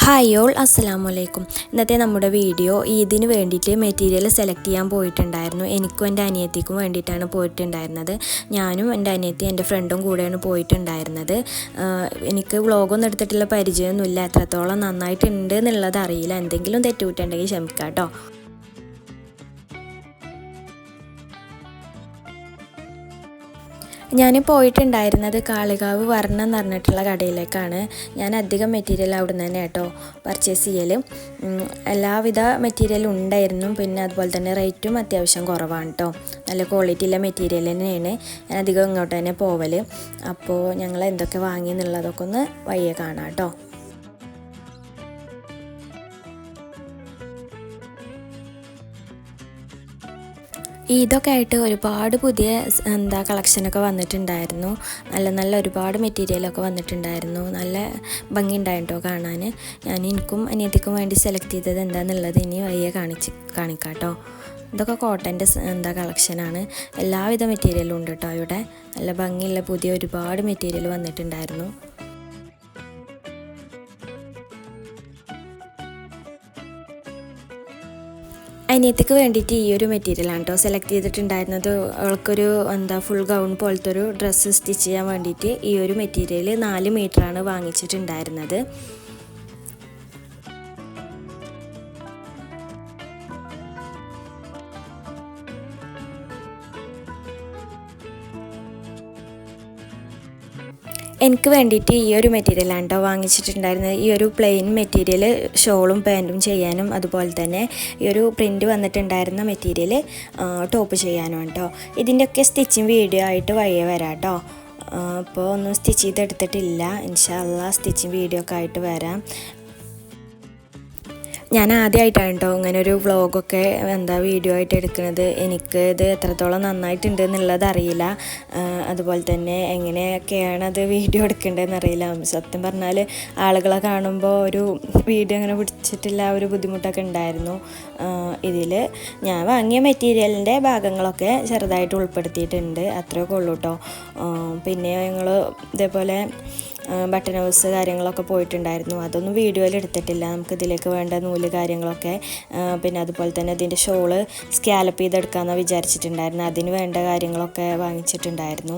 Hi all അസ്സലാമു അലൈക്കും. ഇന്നത്തെ നമ്മുടെ വീഡിയോ ഈദിന് വേണ്ടിയിട്ട് മെറ്റീരിയൽ സെലക്ട് ചെയ്യാൻ പോയിട്ടുണ്ടായിരുന്നു. എനിക്കും എൻ്റെ അനിയത്തിക്കും വേണ്ടിയിട്ടാണ് പോയിട്ടുണ്ടായിരുന്നത്. ഞാനും എൻ്റെ അനിയത്തി എൻ്റെ ഫ്രണ്ടും കൂടെയാണ് പോയിട്ടുണ്ടായിരുന്നത്. എനിക്ക് വ്ളോഗൊന്നും എടുത്തിട്ടുള്ള പരിചയമൊന്നുമില്ല, എത്രത്തോളം നന്നായിട്ടുണ്ട് എന്നുള്ളത് അറിയില്ല. എന്തെങ്കിലും തെറ്റുകുറ്റുണ്ടെങ്കിൽ ക്ഷമിക്കാം കേട്ടോ. ഞാൻ പോയിട്ടുണ്ടായിരുന്നത് കാളികാവ് വർണ്ണം എന്ന് പറഞ്ഞിട്ടുള്ള കടയിലേക്കാണ്. ഞാൻ അധികം മെറ്റീരിയൽ അവിടെ നിന്ന് തന്നെ കേട്ടോ പർച്ചേസ് ചെയ്യൽ. എല്ലാവിധ മെറ്റീരിയലും ഉണ്ടായിരുന്നു. പിന്നെ അതുപോലെ തന്നെ റേറ്റും അത്യാവശ്യം കുറവാണ് കേട്ടോ. നല്ല ക്വാളിറ്റിയുള്ള മെറ്റീരിയൽ തന്നെയാണ്. ഞാൻ അധികം ഇങ്ങോട്ട് തന്നെ പോവൽ. അപ്പോൾ ഞങ്ങൾ എന്തൊക്കെ വാങ്ങി എന്നുള്ളതൊക്കെ ഒന്ന് വഴിയെ കാണാം കേട്ടോ. ഇതൊക്കെ ആയിട്ട് ഒരുപാട് പുതിയ കളക്ഷനൊക്കെ വന്നിട്ടുണ്ടായിരുന്നു. നല്ല ഒരുപാട് മെറ്റീരിയലൊക്കെ വന്നിട്ടുണ്ടായിരുന്നു. നല്ല ഭംഗി ഉണ്ടായിട്ടോ കാണാൻ. എനിക്കും അനിയത്തിക്കും വേണ്ടി സെലക്ട് ചെയ്തത് എന്താണെന്നുള്ളത് ഇനി വയ്യെ കാണിക്കാം കേട്ടോ. ഇതൊക്കെ കോട്ടൻ്റെ കളക്ഷനാണ്. എല്ലാവിധ മെറ്റീരിയലും ഉണ്ട് കേട്ടോ ഇവിടെ. നല്ല ഭംഗിയുള്ള പുതിയ ഒരുപാട് മെറ്റീരിയൽ വന്നിട്ടുണ്ടായിരുന്നു. അനിയത്തിക്ക് വേണ്ടിയിട്ട് ഈ ഒരു മെറ്റീരിയലാണ് കേട്ടോ സെലക്ട് ചെയ്തിട്ടുണ്ടായിരുന്നത്. അവൾക്കൊരു ഫുൾ ഗൗൺ പോലത്തെ ഒരു ഡ്രസ്സ് സ്റ്റിച്ച് ചെയ്യാൻ വേണ്ടിയിട്ട് ഈ ഒരു മെറ്റീരിയൽ 4 മീറ്ററാണ് വാങ്ങിച്ചിട്ടുണ്ടായിരുന്നത്. എനിക്ക് വേണ്ടിയിട്ട് ഈ ഒരു മെറ്റീരിയലാണ് കേട്ടോ വാങ്ങിച്ചിട്ടുണ്ടായിരുന്നത്. ഈ ഒരു പ്ലെയിൻ മെറ്റീരിയൽ ഷോളും പാൻറ്റും ചെയ്യാനും അതുപോലെ തന്നെ ഈ ഒരു പ്രിൻറ്റ് വന്നിട്ടുണ്ടായിരുന്ന മെറ്റീരിയൽ ടോപ്പ് ചെയ്യാനും കേട്ടോ. ഇതിൻ്റെയൊക്കെ സ്റ്റിച്ചിങ് വീഡിയോ ആയിട്ട് വഴിയെ വരാം കേട്ടോ. അപ്പോൾ ഒന്നും സ്റ്റിച്ച് ചെയ്തെടുത്തിട്ടില്ല. ഇൻഷാ അല്ലാഹ് സ്റ്റിച്ചിങ് വീഡിയോ ഒക്കെ ആയിട്ട് വരാം. ഞാൻ ആദ്യമായിട്ടാണ് കേട്ടോ ഇങ്ങനെ ഒരു വ്ളോഗൊക്കെ വീഡിയോ ആയിട്ട് എടുക്കുന്നത്. എനിക്ക് ഇത് എത്രത്തോളം നന്നായിട്ടുണ്ട് എന്നുള്ളത് അറിയില്ല. അതുപോലെ തന്നെ എങ്ങനെയൊക്കെയാണ് അത് വീഡിയോ എടുക്കേണ്ടതെന്ന് അറിയില്ല. സത്യം പറഞ്ഞാൽ ആളുകളെ കാണുമ്പോൾ ഒരു വീഡിയോ അങ്ങനെ പിടിച്ചിട്ടില്ല ഒരു ബുദ്ധിമുട്ടൊക്കെ ഉണ്ടായിരുന്നു. ഇതിൽ ഞാൻ വാങ്ങിയ മെറ്റീരിയലിൻ്റെ ഭാഗങ്ങളൊക്കെ ചെറുതായിട്ട് ഉൾപ്പെടുത്തിയിട്ടുണ്ട്. അത്രയൊക്കെ ഉള്ളൂ കേട്ടോ. പിന്നെ ഞങ്ങൾ ഇതേപോലെ ബട്ടൺ ഹൗസ് കാര്യങ്ങളൊക്കെ പോയിട്ടുണ്ടായിരുന്നു. അതൊന്നും വീഡിയോയിൽ എടുത്തിട്ടില്ല. നമുക്ക് ഇതിലേക്ക് വേണ്ട നൂല് കാര്യങ്ങളൊക്കെ പിന്നെ അതുപോലെ തന്നെ ഇതിൻ്റെ ഷോള് സ്കാലപ്പ് ചെയ്തെടുക്കാമെന്നാണ് വിചാരിച്ചിട്ടുണ്ടായിരുന്നു. അതിന് വേണ്ട കാര്യങ്ങളൊക്കെ വാങ്ങിച്ചിട്ടുണ്ടായിരുന്നു.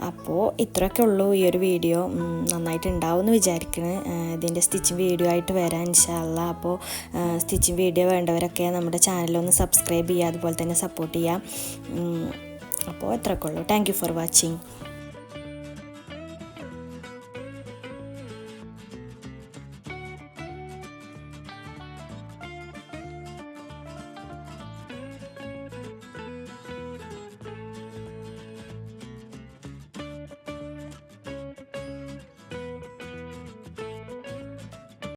അപ്പോൾ ഇത്രയൊക്കെ ഉള്ളൂ ഈ ഒരു വീഡിയോ. നന്നായിട്ടുണ്ടാവും എന്ന് വിചാരിക്കുന്നു. ഇതിൻ്റെ സ്റ്റിച്ചിങ് വീഡിയോ ആയിട്ട് വരാം ഇൻഷാ അല്ലാഹ്. അപ്പോൾ സ്റ്റിച്ചിങ് വീഡിയോ വേണ്ടവരൊക്കെ നമ്മുടെ ചാനലൊന്ന് സബ്സ്ക്രൈബ് ചെയ്യുക, അതുപോലെ തന്നെ സപ്പോർട്ട് ചെയ്യുക. അപ്പോൾ ഇത്രയൊക്കെ ഉള്ളൂ. Thank you for watching.